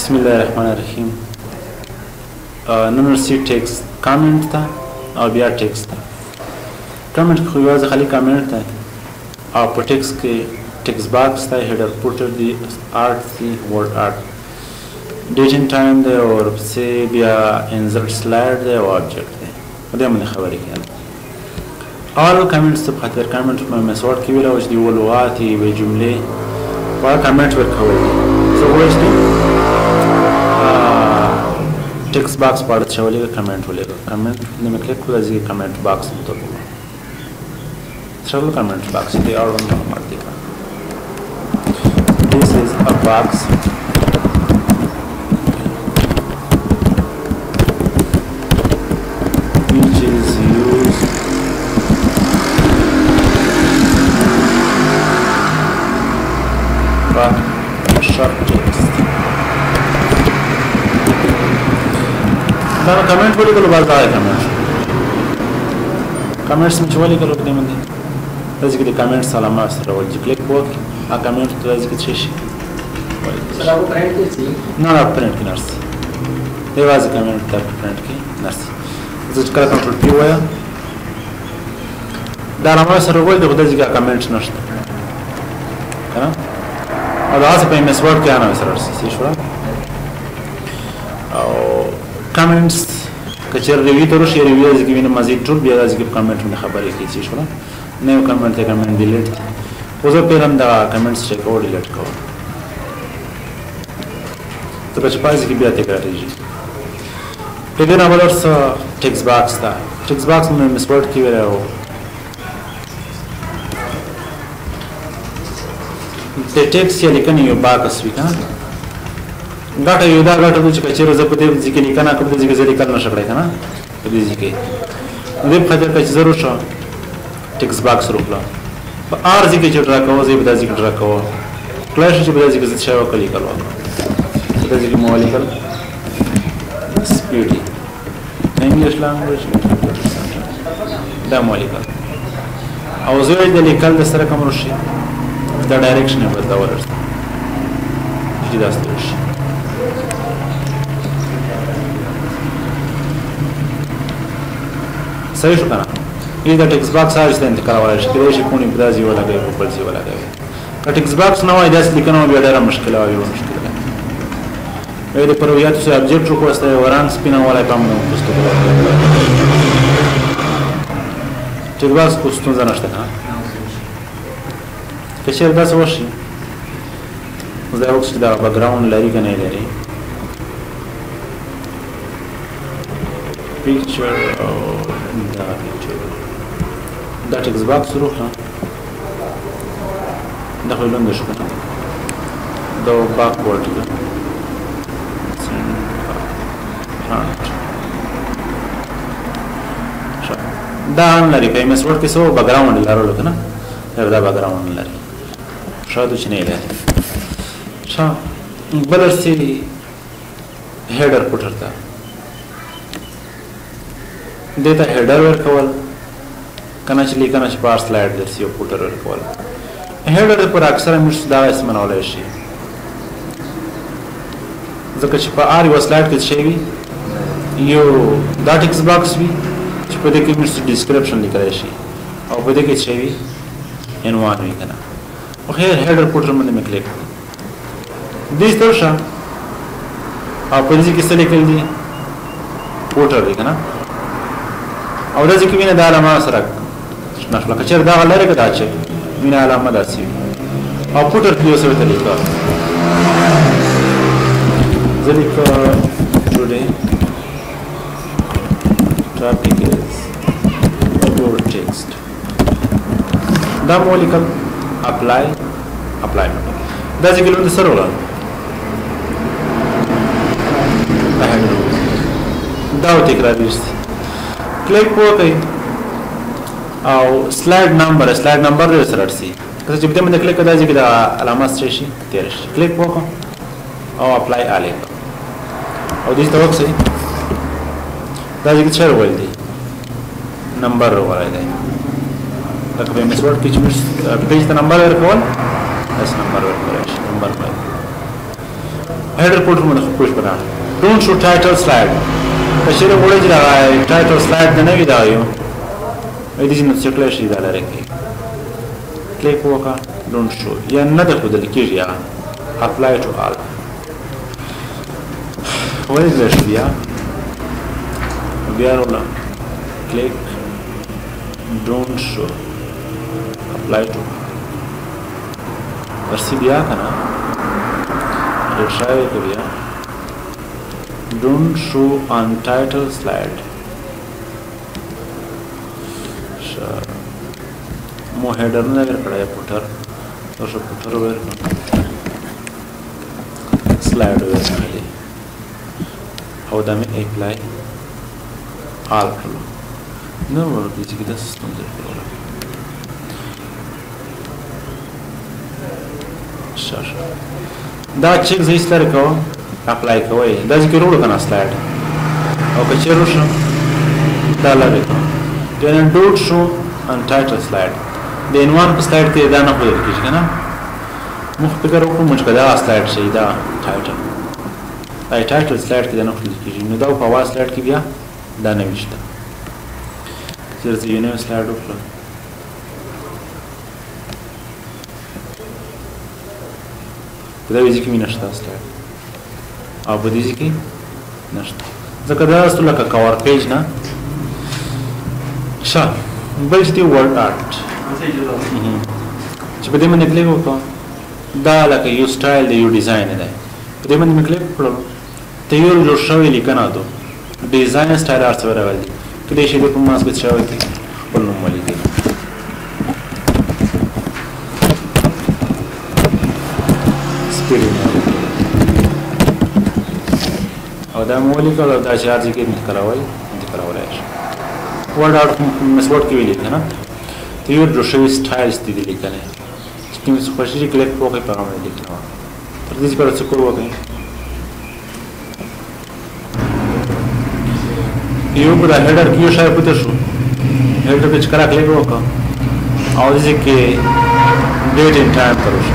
Bismillahirrahmanirrahim. نن سی ټیکس کامنټ ته او بیا ټیکس ته. کامنټ خو یوازې خالي کامنټ ته او په ټیکس کې ټیکس باکس ته هیډر پوټر دی آرټ دی ورډ آرټ ډیټ ان ټایم دی او ورپسې بیا انسرټ سلایډ دی او آبجیکټ دی. په دې باندې خبرې کوي. اول کامنټس په خاطر کامنټ په میثود کې ویل او چې دی ولغات وی جملې په کامنټ ورکول دي. زه وایم text box पढ़ते चलेगा कमेंट बोलेगा कमेंट ने मैं क्लिक करूँ जी कमेंट बॉक्स में तो चलो कमेंट बॉक्स ये और वन मार देगा. This is a box which is used for short text. دا کمنټ وړي کولو باز راځي کمنټس مې چولې کولو په دې باندې راځي کې کمنټ سلام سره ول چې کلیک وکړ ا کمنټ راځي کې څه شي سره و پرنٹ کې شي نه پرنٹ کې نرسي دی واځي کمنټ ته پرنٹ کې نرسي زه کله کنټرول پی وایا دا رامه سره ول د خدای ځکه کمنټ نشته کنه او دا څه په میسورډ کې نه سره شي شو او کمنټس کچر ریویو تر شي ریویو ځکه وینم مزید ټول بیا ځکه کمنټ باندې خبرې کوي چې شو نه یو کمنټ ته کمنټ ډیلیټ اوس په هم دا کمنټس چیک او ډیلیټ کوو ته په پای کې بیا تکرارېږي. په دې نه ولرس ټیکس باکس دا ټیکس باکس مې مسورډ کې ویلو د ټیکس یې لیکنه یو باکس وی کنه غاټه یو دا غاټه چې کچېره زه په دې ځکه لیکنه کوم دې ځکه لیکل نشم کړای کنه په دې ځکه دې په خاطر چې ضرور شو ټیکس باکس روکلا په ار ځکه چې ډرا کوو زه به دا ځکه ډرا کوو کلاش چې به دا ځکه څه شاو کلی کړو دا ځکه مولیکل سپیډي انګلیش لانګویج دا مولیکل او زه دې لیکل د سره کوم رشي دا ډایرکشن په دا ورته چې دا ستوي صحیح شو کنه یہ دا ټیکس باکس آج ته انتقال ولا شي کله شي کونی بدازي ولا کوي په بلځي ولا کوي که ټیکس باکس نه وای داس لیکنه بیا ډېره مشکله وي مشکله ده د پرویات سره ابجیکټ رو کوسته وران سپینا ولا پام نه پوسټ کوي ټیکس باکس کوستون زناشته کنه که چیرې دا څه وشي زه اوس دا بیک ګراوند لري کنه لري picture or the picture that text box روح داخل لونده شو كده ده backward كده دا ان لري په مسورډ کې سو بیک ګراوند لرلو کنه دا بیک ګراوند لري شاده چې نه لري شا بلرسي هیډر پټر تا دیتا هیډر ورکول کنه چې لیکنه چې پار سلایډ درسي او پوټر ورکول هیډر پر اکثر موږ دا استعمالولای شي ځکه چې په ار یو سلایډ کې شي یو دا ټیکس باکس وي چې په دې کې موږ ډیسکرپشن لیکلی شي او په دې کې شي عنوان وي کنه او خیر هیډر پوټر باندې مې کلیک دې ترشه او په دې کې څه لیکل دي پوټر دی کنه او دا ځکه وینه د علامه سره نشله کچر دا غلره کدا چې وینه علامه داسي او پوټر کې اوسه ته لیکه ځلیکه today topic is your text دا مولیکل اپلای دا ځکه له سره ولا دا تکرار دي کلیک وکړئ او سلایډ نمبر دې سره رسي که چې په دې باندې کلیک کړئ چې دا علامات شي تیر شي کلیک وکړئ او اپلای الیک او دې ته وکړئ دا چې څه ول دي نمبر ورای دی دا په میسورډ کې چې پیج ته نمبر ورکول اس نمبر ورکول شي نمبر پای header put من خوش بنا don't show title slide کچره وړي دا title slide نه وی دا یو دې چې نو څکل شي دا لري کلیک وکا don't show یا نه د خپل کېږي یا apply to all ولې دې شو بیا ولا click don't show apply to ورسی بیا کنه رشاوی کو بیا don't show on title slide مو header نه ور کړای فوټر تاسو فوټر ور slide ور کړی او دا مې apply all کړو نو ورته چې دا ستونزه کړو دا چیک زه ستاره کوم اپلای کوی دا ذکر وړو کنه سلایډ او که چیرې وشو دا لاره کوم then don't show on title slide د عنوان په سلایډ کې دا نه پوهیږي کیږي کنه مخ فکر وکړم چې دا سلایډ شي دا ټایټل دا ټایټل سلایډ کې دا نه پوهیږي کیږي نو دا په واس سلایډ کې بیا دا نه وشته چیرې یو نو سلایډ وکړم دا ویزی کې نشته سلایډ او په دې کې نشته ځکه دا ستاسو لکه کور پیج نه ښه بل څه دی ورډ آرت چې په دې باندې کلیک وکړو دا لکه یو سټایل دی یو ډیزاین دی په دې باندې کلیک کړو ته یو جوړ شوی لیکنه ده ډیزاین سټایل ارڅ ورغلی کله چې په ماس کې شوی دی په نوم ولیکي او دا مولی کول دا چارج کې انتقالوي شي ورډ آرت مسورډ کې ویل کنه ته یو جوړ سټایل ستې دي لیکنه چې کوم څه خوشي کلیک وکړي په هغه لیکنه تر دې چې پر څه کول وکړي یو پر هډر کې یو شای پته شو هډر په چکر کلیک وکړه او دې کې ډیټ ان ټایم پروش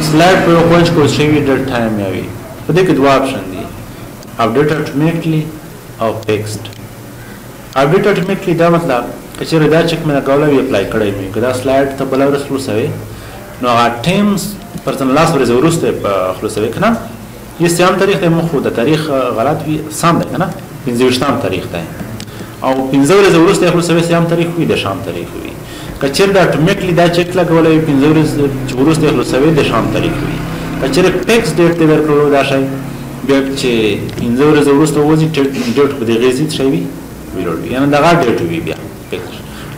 سلایډ په کوم څه کوم شی ډیټ ټایم یاوي په دې کې دوه آپشن دي اپډیټ اتوماتیکلی او ټیکسټ اپډیټ اتوماتیکلی دا مطلب چې دا چک مې غوړې اپلای کړی مې کدا سلایډ ته بل ورسول سوي نو هغه ټیمز پرتن لاس ورځ ورسته په خلاصوي کنه یې سم تاریخ ته مخ د تاریخ غلط وي سم ده کنه 15 تاریخ ده او 15 ورځ ورسته خلاصوي سم تاریخ وي د شام تاریخ وي کچیر دا اتوماتیکلی دا چک لګولې 15 ورځ ورسته خلاصوي د شام تاریخ وي کچیر ټیکس ډیټ ته ورکړو دا شي بیا چې 15 ورځ ورسته وځي ډیټ په دې غیزي شي وي ویلوړ یعنی دا غا ډیټ وي بیا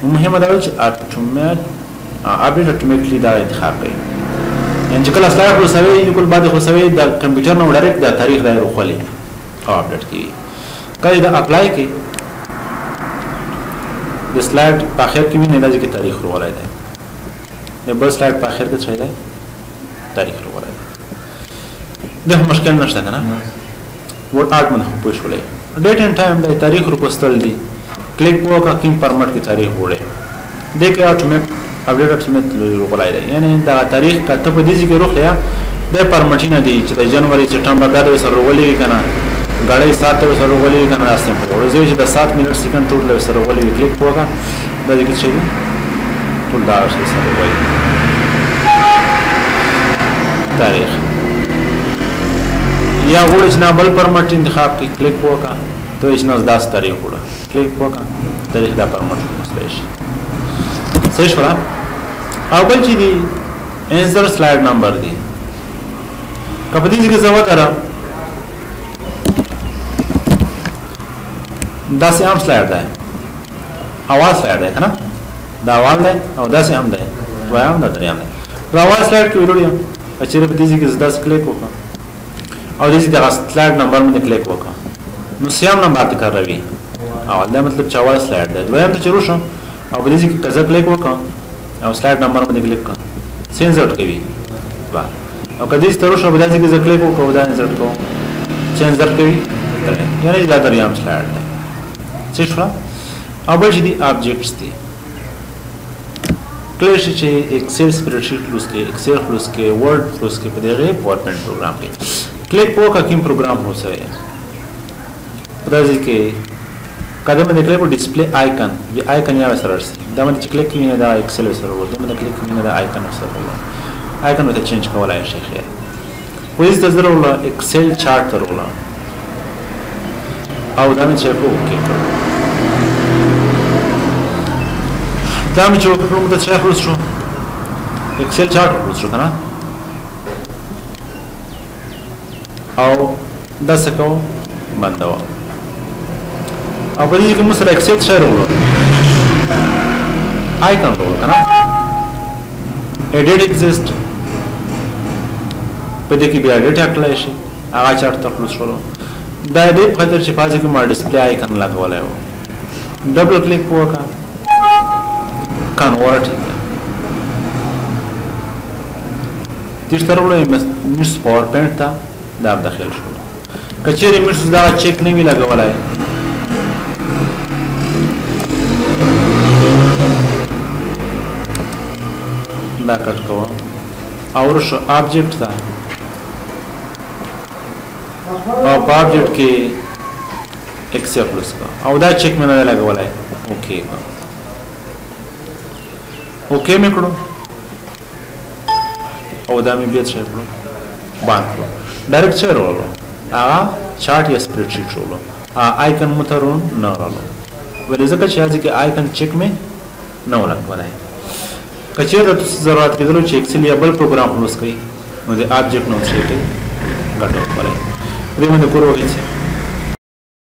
مهمه دا چې اپډیټ اتوماتیکلی دا انتخاب کوي یعنی چې کله سلایډ خلاصوي یو کول بعد خلاصوي د کمپیوټر نو ډایرکټ د تاریخ دا روخلي او اپډیټ کی کله دا اپلای کی د سلایډ په اخر کې ویني چې تاریخ روغلای دی د بل سلایډ په اخر کې څه دی تاریخ روغلای دی د مشکل نشته کنه ورډ آرت من پوه شولې ډیټ ان ټایم د تاریخ روپستل دی کلیک وکړه کوم فارمټ کې تاریخ وړي د کې اتومات اپډیټ اتومات روغلای دی یعنی دا تاریخ کته په دې کې روغلیا د فارمټ نه دی چې د جنوري سپټمبر دا سره روغلي کنه غړې 7 سره روغلي کنه راستم په ورځې چې د 7 منټ سکند ټول سره روغلي کلیک وکړه دا دې کې شي ټول دا سره روغلي تاریخ یا وړي چې بل فارمټ انتخاب کې کلیک وکړه ته چې نو 10 تاریخ وړه کلیک وکړه تاریخ دا فارمټ مستوي شي صحیح شو او بل چې دی انسر سلایډ نمبر دی کله دې کې څه وکړه دا سه عام سلایډ ده اواز سلایډ ده کنه دا اواز ده او دا سه عام ده وایم دا دریم ده دا اواز سلایډ کې وروړم چې په دې کې 10 کلیک وکړه او دې د سلایډ نمبر باندې کلیک وکړه نو سیام نمبر ته کاروي او دا مطلب چې اواز سلایډ ده وایم ته چروشم او په دې کې کزه کلیک وکړه او سلایډ نمبر باندې کلیک کړه سینزرټ کوي با او کله دې ستورو شو په دې کې کلیک وکړه دا انسرټ کوو چینزرټ کوي یعنی دا دریم سلایډ ده څه شو او بل چې دي ابجیکټس دي کله چې ایکسل سپریډشیټ لوس کې ایکسل لوس کې ورډ لوس کې په دغه پاورپوینټ پروګرام کې کلیک وکړه کوم پروګرام هو څه راځي کې کله باندې کلیک په ډسپلی آیکن وی آیکن یا سره رسي دا باندې کلیک کینې دا ایکسل سره ورته باندې کلیک کینې دا آیکن سره ورته آیکن ته چینج کولای شي خیر وایي د زره ولا ایکسل چارت ولا او دا مې چې اوکې دا مې چې کوم د چا خلاص شو ایکسل چارت خلاص شو کنه او دا څه کوو بندو او په دې کې موږ سره ایکسل شیر وړو آیکن وړو کنه edit exist په دې کې بیا edit اکلای شي هغه چارت خلاص شو دا دې په خاطر چې پاتې کې ما ډسپلی آیکن لګولای و ډبل کلیک وکړه convert دې سره ولې مس پاورپوینټ ته دا داخل شو کچېرې مس دا چیک نه وی لګولای دا کټ کوه او شو آبجیکټ دا او آبجیکټ کې ایکسپټ لسکا او دا چیک مې نه لګولای اوکې اوکې مې کړو او دا مې بیا څه کړو باندې ډایرکټ څه ورولو هغه چارت یا سپریډشیټ ورولو آیکن مترون نه ورولو ولې ځکه چې هغه کې آیکن چیک مې نه ولګولای کچېره تاسو ضرورت کېدلو چې ایکسل یا بل پروګرام لوس کړئ نو د آبجیکټ نوم شي ته غټو کړئ دې باندې کورو هیڅ